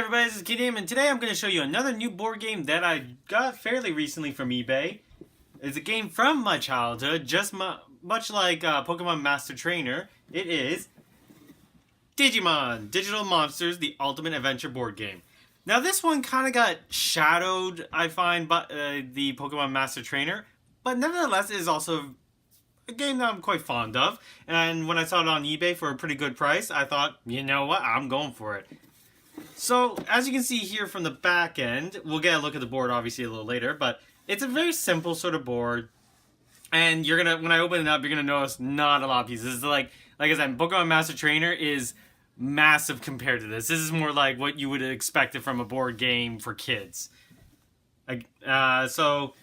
everybody, this is Damon, and today I'm going to show you another new board game that I got fairly recently from eBay. It's a game from my childhood, just much like Pokemon Master Trainer. It is Digimon, Digital Monsters, the Ultimate Adventure board game. Now this one kind of got shadowed, I find, by the Pokemon Master Trainer, but nevertheless it is also a game that I'm quite fond of. And when I saw it on eBay for a pretty good price, I thought, you know what, I'm going for it. So, as you can see here from the back end, we'll get a look at the board obviously a little later, but it's a very simple sort of board. And you're gonna, when I open it up, you're gonna notice not a lot of pieces. It's like I said, Pokemon Master Trainer is massive compared to this. This is more like what you would have expected from a board game for kids. So,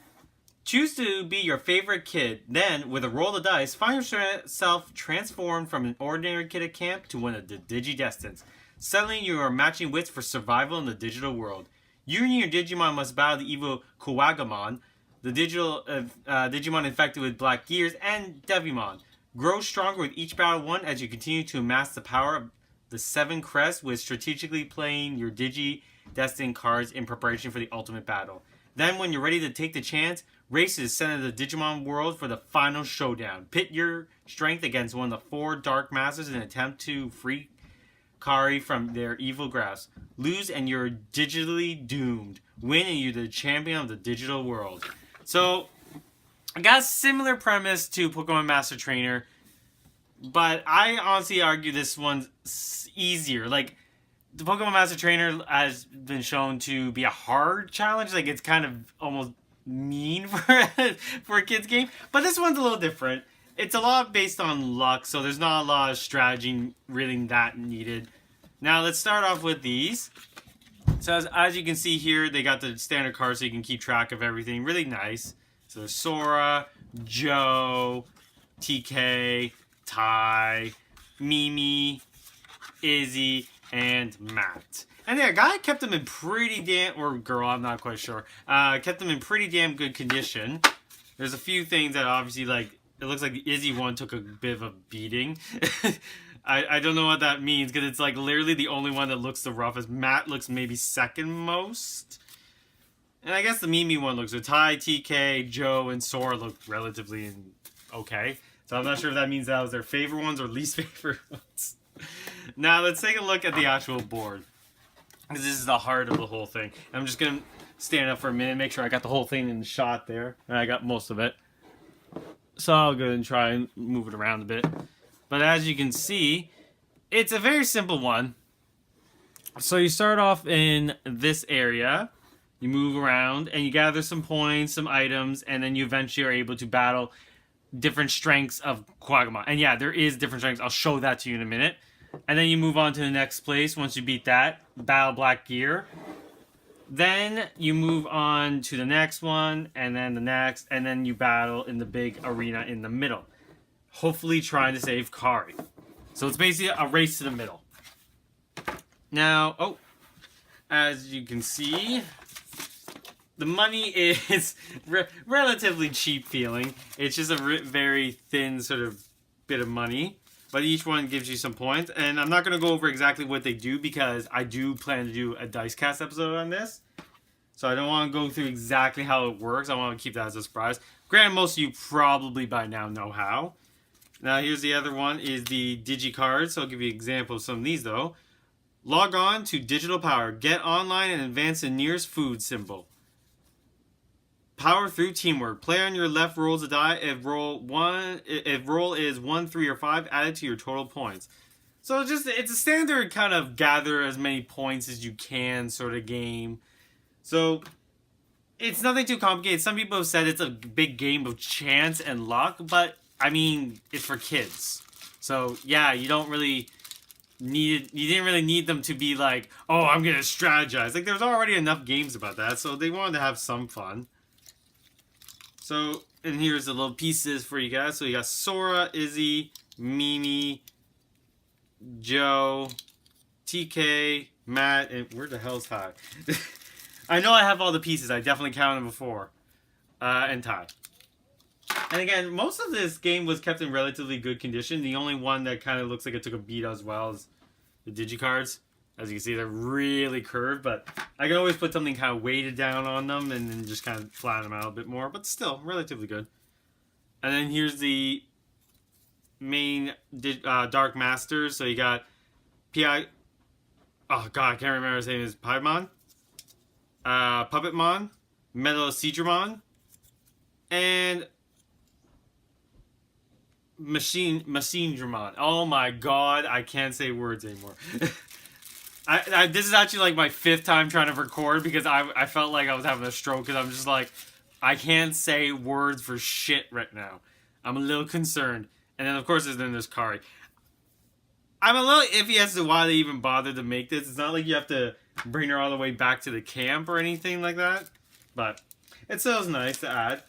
choose to be your favorite kid. Then, with a roll of dice, find yourself transformed from an ordinary kid at camp to one of the Digi-Destined. Suddenly, you are matching wits for survival in the digital world. You and your Digimon must battle the evil Kuwagamon, the Digimon infected with Black Gears and Devimon. Grow stronger with each battle won as you continue to amass the power of the 7 Crests with strategically playing your Digi-Destined cards in preparation for the ultimate battle. Then, when you're ready to take the chance, race to the center of the Digimon world for the final showdown. Pit your strength against one of the 4 Dark Masters in an attempt to free Kari from their evil grasp. Lose and you're digitally doomed. Win and you're the champion of the digital world. So, I got a similar premise to Pokemon Master Trainer, but I honestly argue this one's easier. Like, the Pokemon Master Trainer has been shown to be a hard challenge. Like, it's kind of almost mean for a kid's game. But this one's a little different. It's a lot based on luck, so there's not a lot of strategy really that needed. Now, let's start off with these. So, as you can see here, they got the standard cards so you can keep track of everything. Really nice. So, there's Sora, Joe, TK, Ty, Mimi, Izzy, and Matt. And yeah, guy kept them in pretty damn... Or girl, I'm not quite sure. Kept them in pretty damn good condition. There's a few things that obviously, like... It looks like the Izzy one took a bit of a beating. I don't know what that means, because it's like literally the only one that looks the roughest. Matt looks maybe second most. And I guess the Mimi one looks good. Ty, TK, Joe, and Sora look relatively okay. So I'm not sure if that means that was their favorite ones or least favorite ones. Now let's take a look at the actual board, because this is the heart of the whole thing. I'm just going to stand up for a minute and make sure I got the whole thing in the shot there. And I got most of it. So I'll go and try and move it around a bit. But as you can see, it's a very simple one. So you start off in this area. You move around and you gather some points, some items, and then you eventually are able to battle different strengths of Kuwagamon. And yeah, there is different strengths. I'll show that to you in a minute. And then you move on to the next place. Once you beat that, battle Black Gear. Then you move on to the next one, and then the next, and then you battle in the big arena in the middle. Hopefully trying to save Kari. So it's basically a race to the middle. Now, as you can see, the money is relatively cheap feeling. It's just a very thin sort of bit of money. But each one gives you some points. And I'm not going to go over exactly what they do, because I do plan to do a Dice Cast episode on this. So I don't want to go through exactly how it works. I want to keep that as a surprise. Granted, most of you probably by now know how. Now here's the other one, is the Digi cards. So I'll give you an example of some of these though. Log on to Digital Power. Get online and advance the nearest food symbol. Power through teamwork. Play on your left rolls a die. If roll is 1, 3, or 5, add it to your total points. So it's a standard kind of gather as many points as you can sort of game. So it's nothing too complicated. Some people have said it's a big game of chance and luck, but I mean, it's for kids. So yeah, you didn't really need them to be like, oh, I'm gonna strategize. Like, there's already enough games about that, so they wanted to have some fun. So, and here's the little pieces for you guys. So you got Sora, Izzy, Mimi, Joe, TK, Matt, and where the hell's Ty? I know I have all the pieces. I definitely counted them before. And Ty. And again, most of this game was kept in relatively good condition. The only one that kind of looks like it took a beat as well is the Digicards. As you can see, they're really curved, but I can always put something kind of weighted down on them and then just kind of flatten them out a bit more, but still, relatively good. And then here's the main Dark Masters. So you got P.I. Oh god, I can't remember his name. Is Paimon, Puppetmon, Digimon, and Machinedramon. Oh my god, I can't say words anymore. This is actually like my 5th time trying to record because I felt like I was having a stroke because I'm just like, I can't say words for shit right now. I'm a little concerned. And then of course there's Kari. I'm a little iffy as to why they even bothered to make this. It's not like you have to bring her all the way back to the camp or anything like that. But it still is nice to add.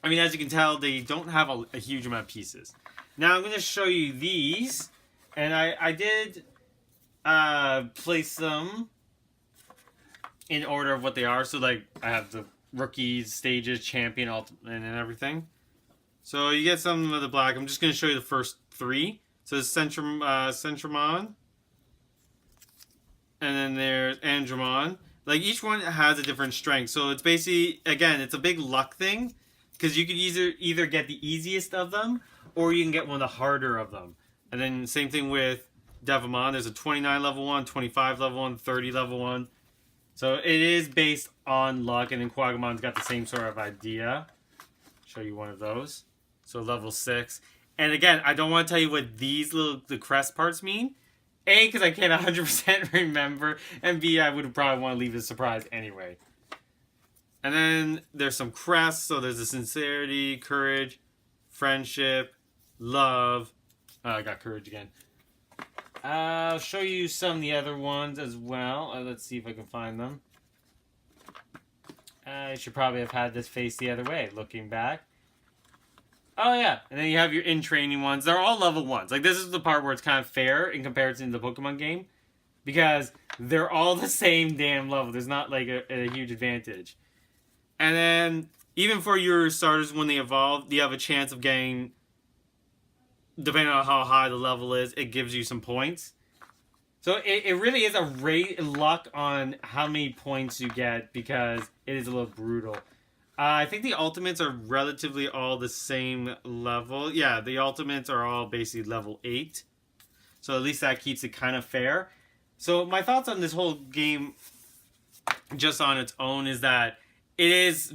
I mean, as you can tell, they don't have a huge amount of pieces. Now I'm going to show you these. And I did place them in order of what they are. So like I have the rookies, stages, champion, ultimate, and everything. So you get some of the black. I'm just going to show you the first 3. So there's Centramon. And then there's Andromon. Like each one has a different strength. So it's basically, again, it's a big luck thing. Because you could either get the easiest of them, or you can get one of the harder of them. And then same thing with Devimon. There's a 29 level 1, 25 level 1, 30 level 1. So it is based on luck. And then Kuwagamon's got the same sort of idea. Show you one of those. So level 6. And again, I don't want to tell you what the crest parts mean. A, because I can't 100% remember. And B, I would probably want to leave it a surprise anyway. And then there's some crests. So there's the sincerity, courage, friendship, love. Oh, I got courage again. I'll show you some of the other ones as well. Let's see if I can find them. I should probably have had this face the other way, looking back. Oh, yeah. And then you have your in-training ones. They're all level 1s. Like, this is the part where it's kind of fair in comparison to the Pokemon game. Because they're all the same damn level. There's not, like, a huge advantage. And then, even for your starters, when they evolve, you have a chance of getting, depending on how high the level is, it gives you some points. So, it really is a luck on how many points you get, because it is a little brutal. I think the ultimates are relatively all the same level. Yeah, the ultimates are all basically level 8. So at least that keeps it kind of fair. So my thoughts on this whole game, just on its own, is that it is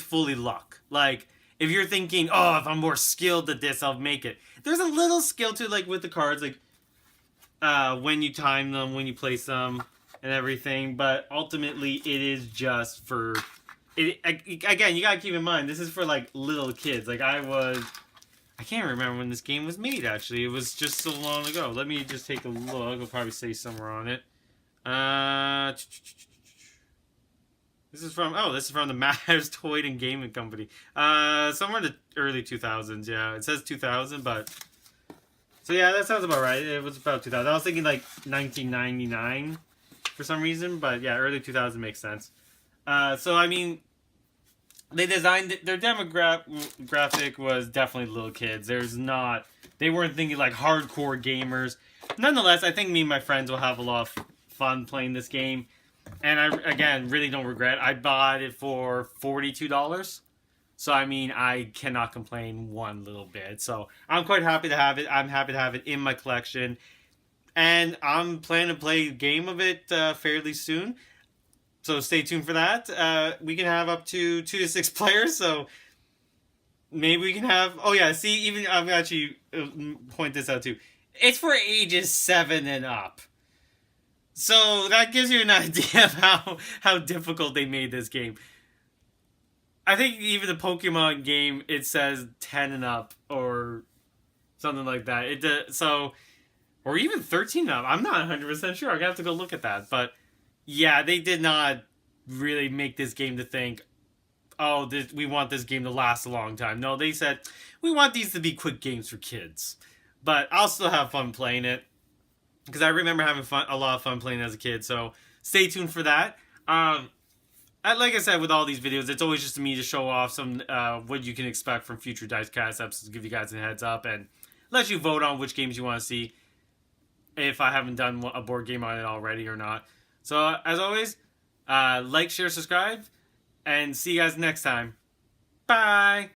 fully luck. Like, if you're thinking, oh, if I'm more skilled at this, I'll make it. There's a little skill to, like, with the cards, like, when you time them, when you place them, and everything. But ultimately, it is just for... again, you gotta keep in mind, this is for, like, little kids. Like, I can't remember when this game was made, actually. It was just so long ago. Let me just take a look. I'll probably say somewhere on it. This is from the Matters Toy and Gaming Company. Somewhere in the early 2000s, yeah. It says 2000, but... So, yeah, that sounds about right. It was about 2000. I was thinking, like, 1999 for some reason, but, yeah, early 2000 makes sense. So, I mean... They designed it, their demographic was definitely little kids. They weren't thinking like hardcore gamers. Nonetheless, I think me and my friends will have a lot of fun playing this game. And I, again, really don't regret. I bought it for $42. So, I mean, I cannot complain one little bit. So, I'm quite happy to have it. I'm happy to have it in my collection. And I'm planning to play a game of it fairly soon. So stay tuned for that. We can have up to 2 to 6 players, so maybe we can have... Oh yeah, see, even I'm actually point this out too. It's for ages 7 and up. So that gives you an idea of how difficult they made this game. I think even the Pokemon game, it says 10 and up or something like that. Or even 13 and up. I'm not 100% sure. I'm going to have to go look at that, but... Yeah, they did not really make this game to think, oh, we want this game to last a long time. No, they said, we want these to be quick games for kids. But I'll still have fun playing it. Because I remember having a lot of fun playing as a kid. So stay tuned for that. Like I said, with all these videos, it's always just me to show off some what you can expect from future Dicecast episodes, give you guys a heads up, and let you vote on which games you want to see. if I haven't done a board game on it already or not. So as always, like, share, subscribe, and see you guys next time. Bye!